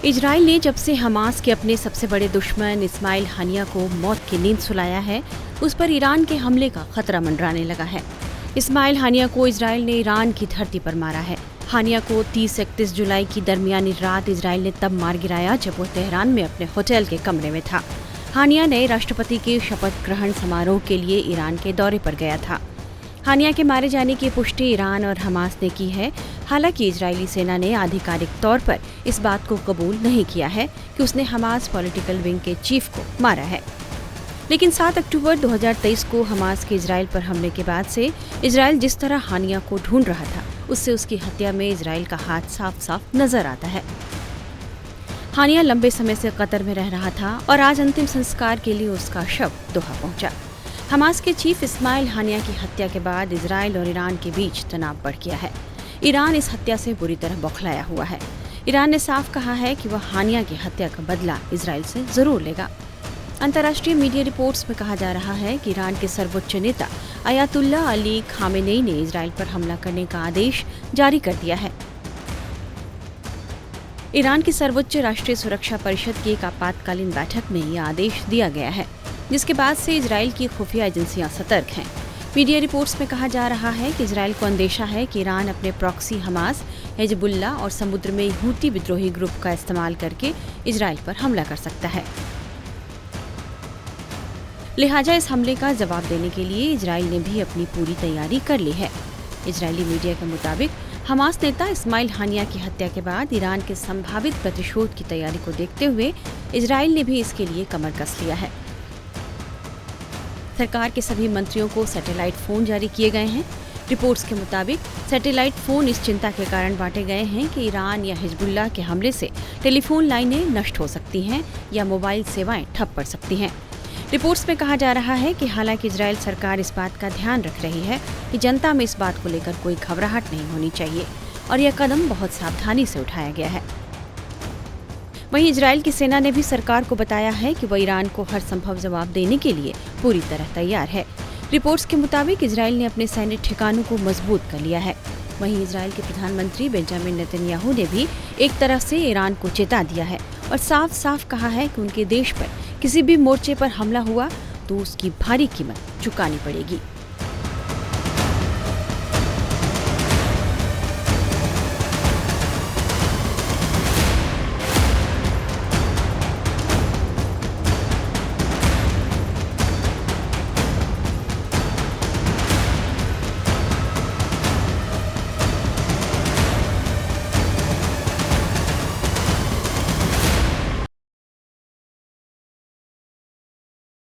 Israel ने जब से हमास के अपने सबसे बड़े दुश्मन इस्माइल हानिया को मौत की नींद सुलाया है, उस पर ईरान के हमले का खतरा मंडराने लगा है। इस्माइल हानिया को इजराइल ने ईरान की धरती पर मारा है। हानिया को 30-31 जुलाई की दरमियानी रात इजराइल ने तब मार गिराया जब वो तेहरान में अपने होटल के कमरे में था। हानिया नए राष्ट्रपति के शपथ ग्रहण समारोह के लिए ईरान के दौरे पर गया था। हानिया के मारे जाने की पुष्टि ईरान और हमास ने की है। हालांकि इजरायली सेना ने आधिकारिक तौर पर इस बात को कबूल नहीं किया है कि उसने हमास पॉलिटिकल विंग के चीफ को मारा है। लेकिन 7 अक्टूबर 2023 को हमास के इजराइल पर हमले के बाद से इजराइल जिस तरह हानिया को ढूंढ रहा था, उससे उसकी हत्या में इजराइल का हाथ साफ साफ नजर आता है। हानिया लंबे समय से कतर में रह रहा था और आज अंतिम संस्कार के लिए उसका शव दोहा पहुंचा। हमास के चीफ इस्माइल हानिया की हत्या के बाद इजराइल और ईरान के बीच तनाव बढ़ गया है। ईरान इस हत्या से बुरी तरह बौखलाया हुआ है। ईरान ने साफ कहा है कि वह हानिया की हत्या का बदला इजराइल से जरूर लेगा। अंतर्राष्ट्रीय मीडिया रिपोर्ट्स में कहा जा रहा है कि ईरान के सर्वोच्च नेता अयातुल्ला अली खामेनेई ने इजराइल पर हमला करने का आदेश जारी कर दिया है। ईरान की सर्वोच्च राष्ट्रीय सुरक्षा परिषद की एक आपातकालीन बैठक में यह आदेश दिया गया है, जिसके बाद से इजराइल की खुफिया एजेंसियां सतर्क हैं। मीडिया रिपोर्ट्स में कहा जा रहा है कि इजराइल को अंदेशा है कि ईरान अपने प्रॉक्सी हमास, हिजबुल्लाह और समुद्र में हूती विद्रोही ग्रुप का इस्तेमाल करके इजराइल पर हमला कर सकता है। लिहाजा इस हमले का जवाब देने के लिए इजराइल ने भी अपनी पूरी तैयारी कर ली है। इजरायली मीडिया के मुताबिक हमास नेता इस्माइल हानिया की हत्या के बाद ईरान के संभावित प्रतिशोध की तैयारी को देखते हुए इजराइल ने भी इसके लिए कमर कस लिया है। सरकार के सभी मंत्रियों को सैटेलाइट फोन जारी किए गए हैं। रिपोर्ट्स के मुताबिक सैटेलाइट फोन इस चिंता के कारण बांटे गए हैं कि ईरान या हिजबुल्लाह के हमले से टेलीफोन लाइनें नष्ट हो सकती हैं या मोबाइल सेवाएं ठप पड़ सकती हैं। रिपोर्ट्स में कहा जा रहा है कि हालांकि इजराइल सरकार इस बात का ध्यान रख रही है कि जनता में इस बात को लेकर कोई घबराहट नहीं होनी चाहिए और यह कदम बहुत सावधानी से उठाया गया है। वहीं इजराइल की सेना ने भी सरकार को बताया है कि वह ईरान को हर संभव जवाब देने के लिए पूरी तरह तैयार है। रिपोर्ट्स के मुताबिक इजराइल ने अपने सैन्य ठिकानों को मजबूत कर लिया है। वहीं इजराइल के प्रधानमंत्री बेंजामिन नेतन्याहू ने भी एक तरफ से ईरान को चेता दिया है और साफ साफ कहा है कि उनके देश पर किसी भी मोर्चे पर हमला हुआ तो उसकी भारी कीमत चुकानी पड़ेगी।